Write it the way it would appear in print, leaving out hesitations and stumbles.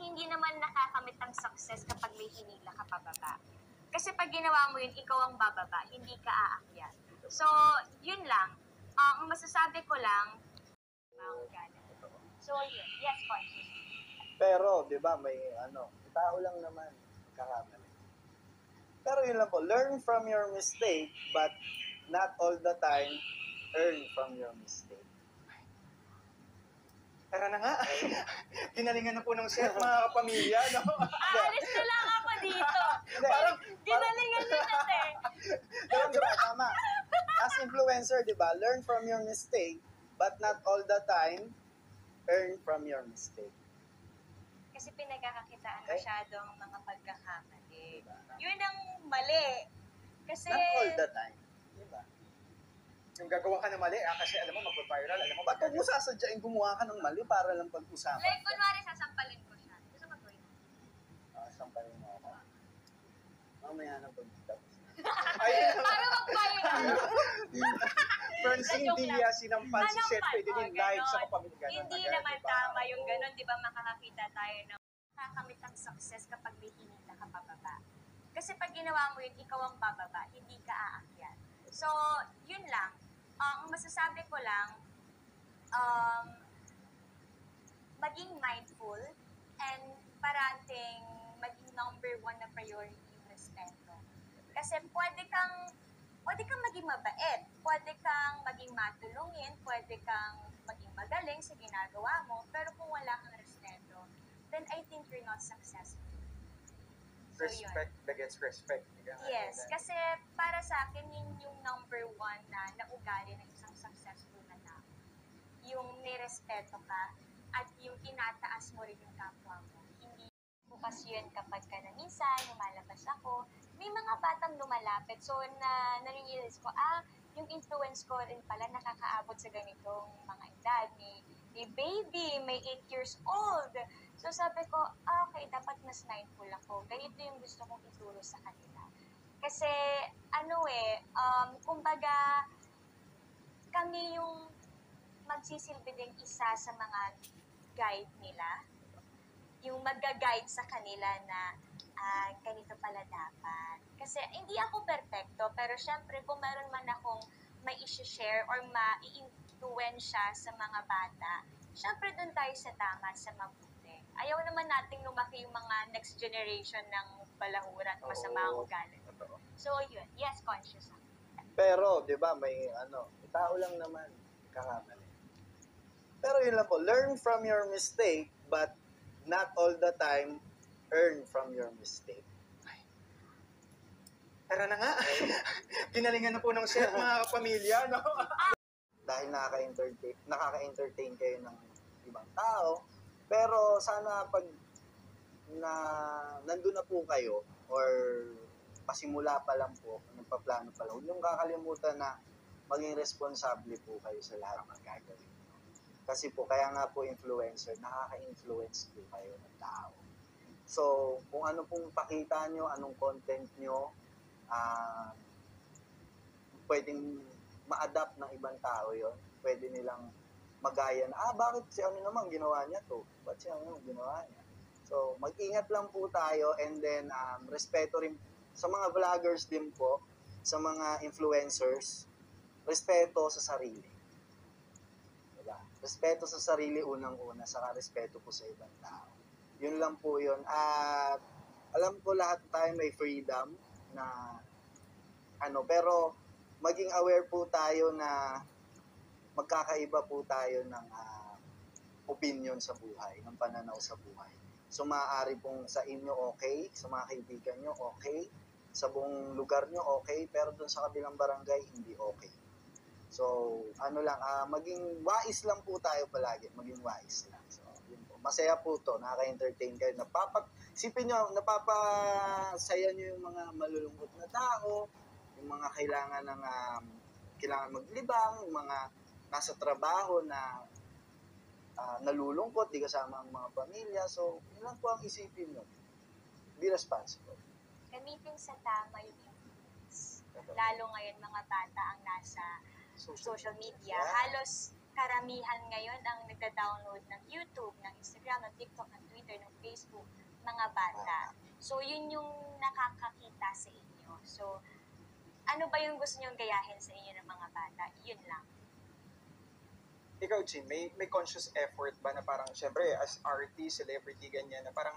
hindi naman nakakamit ang success kapag may hinila ka pababa. Kasi pag ginawa mo yun, ikaw ang bababa, hindi ka aakyat. So, yun lang. Ang masasabi ko lang, so yun, yes, conscious. Pero, di ba, may tao lang naman kakamali. Pero yun lang po, learn from your mistake, but not all the time, earn from your mistake. Tara na nga. Ginalingan na po ng chef, mga kapamilya, no? Aalis na lang ako dito. Parang, Ginalingan niya kasi. pero di ba, tama. As influencer, di ba, learn from your mistake, but not all the time, earn from your mistake. Kasi pinagkakakitaan masyadong mga pagkakamali. Yun ang mali. Kasi... Not all the time. Di ba? Yung gagawa ka ng mali, kasi alam mo, mag-viral, alam mo, Ba't huwag mo sasadyain gumawa ka ng mali para lang pag-usapan? like, kunwari, sasampalin ko siya. Gusto mo gawin? Sampalin mo ako. Mamaya na pag-tapos. Para mag-viral. Francine Joke lang. Diaz, sinampal si chef, pwede din live sa ganon. kapamilya. Hindi naman tama yung gano'n, di ba, makakakita tayo ng nakakamit ang success kapag may hinila ka pababa. Kasi pag ginawa mo yun, ikaw ang bababa, hindi ka aakyat. So, yun lang. Ang masasabi ko lang, maging mindful and parating maging number one na priority yung respeto. Kasi pwede kang maging mabait, pwede kang maging matulungin, pwede kang maging magaling sa ginagawa mo, pero kung wala kang respeto, then I think you're not successful. So, Respect begets respect. yes, kasi para sa akin, yun yung number one na ugali ng isang successful na tao. Yung nirespeto ka at yung tinataas mo rin yung kapwa mo. Hindi bukas yun kapag ka na minsan, lumalabas ako, may mga batang lumalapit. So, na-realize ko, yung influence ko rin pala nakakaabot sa ganitong mga edad. May baby, may 8 years old. So, sabi ko, okay, dapat mas mindful ako. Ganito yung gusto kong ituro sa kanila. Kasi, kumbaga, kami yung magsisilbi din isa sa mga guide nila. Yung mag-guide sa kanila na ganito pala dapat. Kasi hindi ako perfecto, pero syempre kung meron man akong may isi-share or ma-i-influensya sa mga bata, syempre doon tayo sa tama, sa mabuti. Ayaw naman nating lumaki yung mga next generation ng balahuran, masama ang ugali. So yun, yes, conscious ako. Pero, di ba, may tao lang naman kakamali. Pero yun lang po, learn from your mistake, but not all the time, earn from your mistake. Tara na nga. Ginalingan na po ng chef, mga kapamilya, no? Dahil nakaka-entertain kayo ng ibang tao, pero sana pag nandun na po kayo, or pasimula pa lang po, nagpaplano pa lang, huwag niyong kakalimutan na maging responsable po kayo sa lahat ng gagawin. Kasi po, kaya nga po influencer, nakaka-influence po kayo ng tao. So, kung ano pong pakita nyo, anong content nyo, pwedeng ma-adapt ng ibang tao yon. Pwede nilang magaya na, bakit si ano naman ginawa niya to? Ba't siya naman ginawa niya? So, mag-ingat lang po tayo, and then respeto rin sa mga vloggers din po, sa mga influencers, respeto sa sarili. Diba? Respeto sa sarili unang-una, saka respeto po sa ibang tao. Yun lang po yun. At alam ko lahat tayo may freedom na pero maging aware po tayo na magkakaiba po tayo ng opinion sa buhay, ng pananaw sa buhay. So maaari pong sa inyo okay, sa mga kaibigan nyo okay, sa buong lugar nyo okay, pero dun sa kabilang barangay hindi okay. So maging wais lang po tayo palagi, maging wais lang. So yun po. Masaya po to, nakaka-entertain kayo. Sipin nyo, napapasaya nyo yung mga malulungkot na tao, yung mga kailangan maglibang, yung mga nasa trabaho na nalulungkot, di kasama ang mga pamilya. So, yun lang po ang isipin nyo. Be responsible. Gamitin sa tama yung influence. Lalo ngayon mga bata ang nasa social media. Halos karamihan ngayon ang nagda-download ng YouTube, ng Instagram, ng TikTok, ng Twitter, ng Facebook. mga bata. So, yun yung nakakakita sa inyo. So, ano ba yung gusto nyong gayahin sa inyo ng mga bata? Yun lang. Ikaw, Jim, may conscious effort ba na parang, syempre, as artist, celebrity, ganyan, na parang,